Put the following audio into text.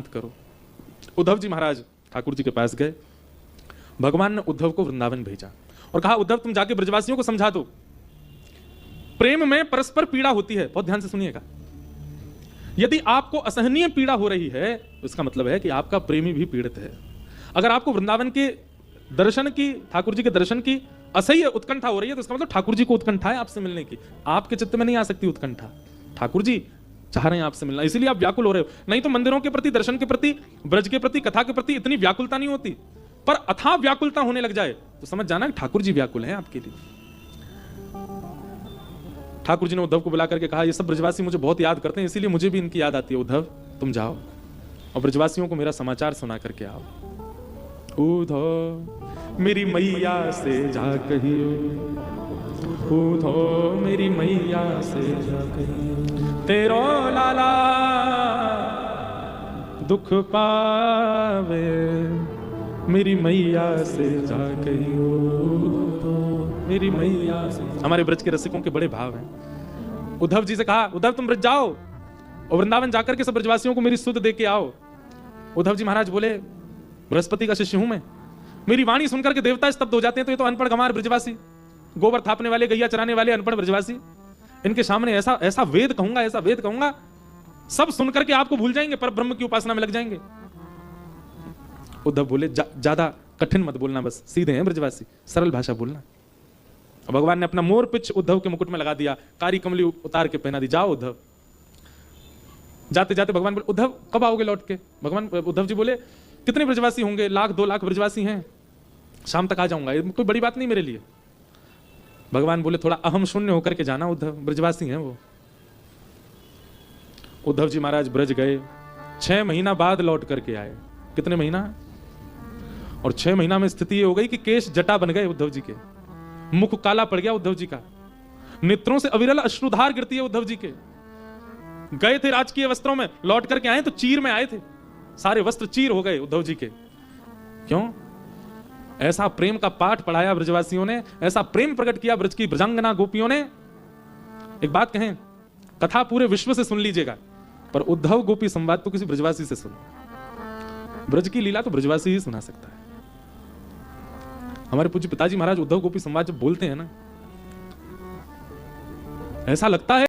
करो। उद्धव जी महाराज ठाकुर जी के पास गए। भगवान ने उद्धव को वृंदावन भेजा और कहा, उद्धव तुम जाके ब्रजवासियों को समझा दो, प्रेम में परस्पर पीड़ा होती है। बहुत ध्यान से सुनिएगा। यदि आपको असहनीय पीड़ा हो रही है तो इसका मतलब है कि आपका प्रेमी भी पीड़ित है। अगर आपको वृंदावन के दर्शन की, ठाकुर जी के दर्शन की असह्य उत्कंठा हो रही है तो इसका मतलब ठाकुर जी को उत्कंठा है आपसे मिलने की। आपके चित्त में नहीं आ सकती उत्कंठा, ठाकुर जी चाह रहे हैं आपसे मिलना, इसीलिए आप व्याकुल हो रहे हो। नहीं तो मंदिरों के प्रति, दर्शन के प्रति, ब्रज के प्रति, कथा के प्रति इतनी व्याकुलता नहीं होती। पर अथाह व्याकुलता होने लग जाए तो समझ जाना कि ठाकुर जी व्याकुल हैं आपके लिए। ठाकुर जी ने उद्धव को बुला करके कहा, ये सब ब्रजवासी मुझे बहुत याद करते हैं, इसीलिए मुझे भी इनकी याद आती है। उद्धव तुम जाओ और ब्रजवासियों को मेरा समाचार सुना करके आओ। उद्धव मेरी मैया से जा कहियो, उद्धव मेरी मैया से जा कहियो, तेरो लाला दुख पावे, मेरी मैया से जा कहियो, मेरी मैया से। हमारे ब्रज के रसिकों के बड़े भाव हैं। उद्धव जी से कहा, उद्धव तुम ब्रज जाओ और वृंदावन जाकर के सब ब्रजवासियों को मेरी सुध दे के आओ। उद्धव जी महाराज बोले, बृहस्पति का शिष्य हूं मैं, मेरी वाणी सुनकर के देवता स्तब्ध हो जाते हैं, तो ये तो अनपढ़ गंवार ब्रजवासी, गोबर थापने वाले, गैया चराने वाले अनपढ़ ब्रजवासी, इनके सामने ऐसा ऐसा वेद कहूंगा, ऐसा वेद कहूंगा, सब सुनकर के आपको भूल जाएंगे, पर ब्रह्म की उपासना में लग जाएंगे। उद्धव बोले, ज्यादा कठिन मत बोलना, बस सीधे हैं ब्रजवासी, सरल भाषा बोलना। भगवान ने अपना मोर पिच उद्धव के मुकुट में लगा दिया, कारी कमली उतार के पहना दी। जाओ उद्धव। जाते जाते भगवान बोले, उद्धव कब आओगे लौट के? भगवान उद्धव जी बोले, कितने ब्रजवासी होंगे? 1,00,000-2,00,000 ब्रजवासी हैं, शाम तक आ जाऊंगा, ये कोई बड़ी बात नहीं मेरे लिए। भगवान बोले, थोड़ा अहम शून्य होकर के जाना उद्धव, ब्रजवासी हैं वो। उद्धव जी महाराज ब्रज गए, 6 महीना बाद लौट करके आए। कितने महीना? और 6 महीना में स्थिति ये हो गई कि केश जटा बन गए उद्धव जी के, मुख काला पड़ गया उद्धव जी का, नेत्रों से अविरल अश्रुधार गिरती है उद्धव जी के। गए थे राजकीय वस्त्रों में, लौट करके आए तो चीर में आए थे, सारे वस्त्र चीर हो गए उद्धव जी के। क्यों? ऐसा प्रेम का पाठ पढ़ाया ब्रजवासियों ने, ऐसा प्रेम प्रकट किया ब्रज की ब्रजांगना गोपियों ने। एक बात कहें, कथा पूरे विश्व से सुन लीजिएगा, पर उद्धव गोपी संवाद तो किसी ब्रजवासी से सुनो। ब्रज की लीला तो ब्रजवासी ही सुना सकता है। हमारे पूज्य पिताजी महाराज उद्धव गोपी संवाद जब बोलते हैं ना, ऐसा लगता है